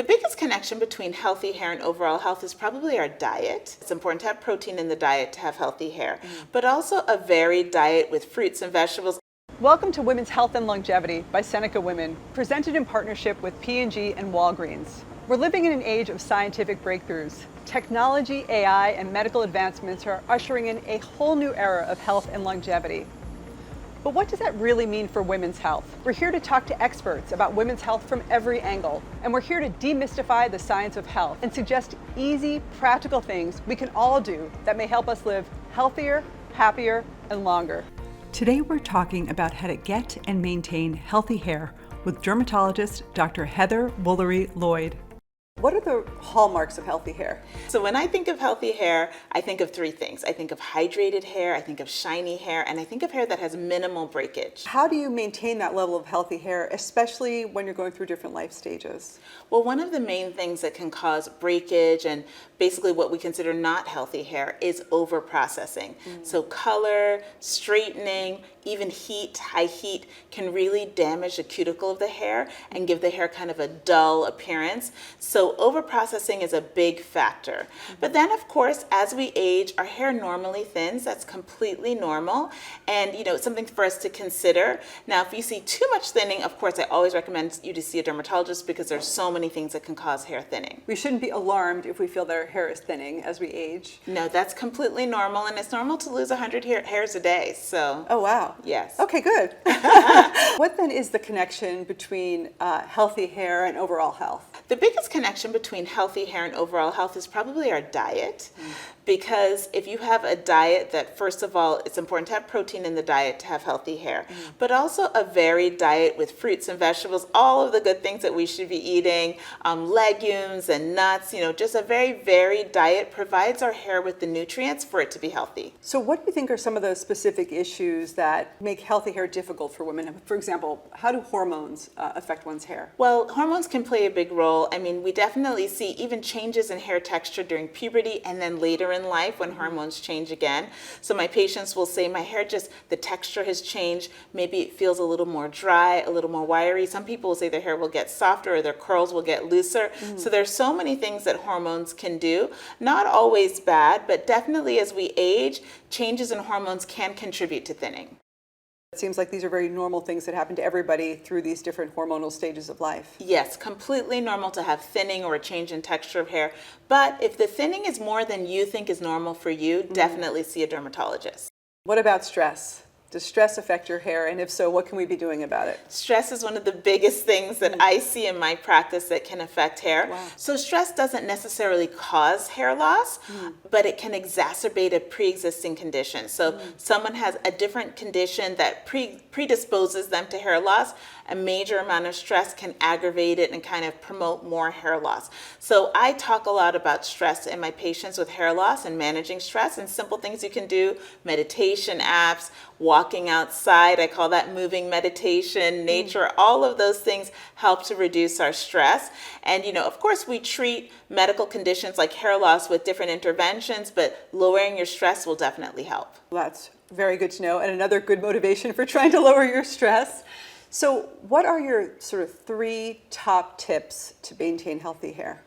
The biggest connection between healthy hair and overall health is probably our diet. It's important to have protein in the diet to have healthy hair, but also a varied diet with fruits and vegetables. Welcome to Women's Health and Longevity by Seneca Women, presented in partnership with P&G and Walgreens. We're living in an age of scientific breakthroughs. Technology, AI, and medical advancements are ushering in a whole new era of health and longevity. But what does that really mean for women's health? We're here to talk to experts about women's health from every angle, and we're here to demystify the science of health and suggest easy, practical things we can all do that may help us live healthier, happier, and longer. Today we're talking about how to get and maintain healthy hair with dermatologist Dr. Heather Woolery-Lloyd. What are the hallmarks of healthy hair? So when I think of healthy hair, I think of three things. I think of hydrated hair, I think of shiny hair, and I think of hair that has minimal breakage. How do you maintain that level of healthy hair, especially when you're going through different life stages? Well, one of the main things that can cause breakage and basically what we consider not healthy hair is over-processing. So color, straightening, even heat, high heat, can really damage the cuticle of the hair and give the hair kind of a dull appearance. So over-processing is a big factor. But then, of course, as we age, our hair normally thins. That's completely normal. And, it's something for us to consider. Now, if you see too much thinning, of course, I always recommend you to see a dermatologist because there's so many things that can cause hair thinning. We shouldn't be alarmed if we feel that our hair is thinning as we age. No, that's completely normal. And it's normal to lose 100 hairs a day. So. Oh, wow. Yes. Okay, good. What then is the connection between healthy hair and overall health? The biggest connection between healthy hair and overall health is probably our diet. Because if you have a diet that, first of all, it's important to have protein in the diet to have healthy hair, but also a varied diet with fruits and vegetables, all of the good things that we should be eating, legumes and nuts, just a very varied diet provides our hair with the nutrients for it to be healthy. So what do you think are some of the specific issues that make healthy hair difficult for women? For example, how do hormones affect one's hair? Well, hormones can play a big role. I mean, we definitely see even changes in hair texture during puberty and then later in life when hormones change again. So my patients will say, my hair the texture has changed. Maybe it feels a little more dry, a little more wiry. Some people will say their hair will get softer or their curls will get looser. So there's so many things that hormones can do. Not always bad, but definitely as we age, changes in hormones can contribute to thinning. It seems like these are very normal things that happen to everybody through these different hormonal stages of life. Yes, completely normal to have thinning or a change in texture of hair. But if the thinning is more than you think is normal for you, definitely see a dermatologist. What about stress? Does stress affect your hair? And if so, what can we be doing about it? Stress is one of the biggest things that I see in my practice that can affect hair. Wow. So stress doesn't necessarily cause hair loss, but it can exacerbate a pre-existing condition. So someone has a different condition that predisposes them to hair loss. A major amount of stress can aggravate it and kind of promote more hair loss. So I talk a lot about stress in my patients with hair loss and managing stress and simple things you can do, meditation apps, walking outside, I call that moving meditation, nature, all of those things help to reduce our stress. And, of course, we treat medical conditions like hair loss with different interventions, but lowering your stress will definitely help. Well, that's very good to know, and another good motivation for trying to lower your stress. So what are your sort of 3 top tips to maintain healthy hair?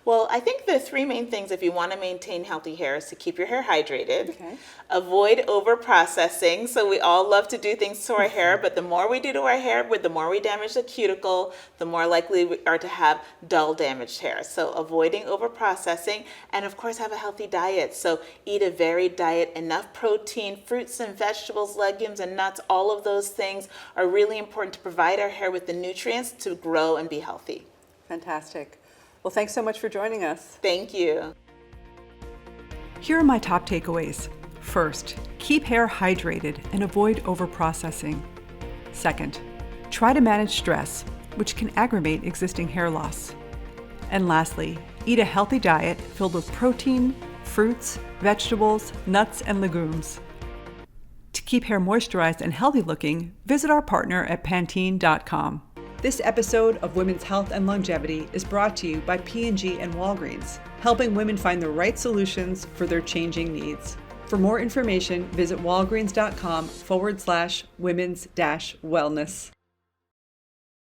Well, I think the 3 main things if you want to maintain healthy hair is to keep your hair hydrated, Okay. avoid over-processing. So we all love to do things to our hair, but the more we do to our hair, the more we damage the cuticle, the more likely we are to have dull, damaged hair. So avoiding over-processing, and of course have a healthy diet. So eat a varied diet, enough protein, fruits and vegetables, legumes and nuts, all of those things are really important to provide our hair with the nutrients to grow and be healthy. Fantastic. Well, thanks so much for joining us. Thank you. Here are my top takeaways. First, keep hair hydrated and avoid overprocessing. Second, try to manage stress, which can aggravate existing hair loss. And lastly, eat a healthy diet filled with protein, fruits, vegetables, nuts, and legumes. To keep hair moisturized and healthy looking, visit our partner at Pantene.com. This episode of Women's Health and Longevity is brought to you by P&G and Walgreens, helping women find the right solutions for their changing needs. For more information, visit walgreens.com/women's-wellness.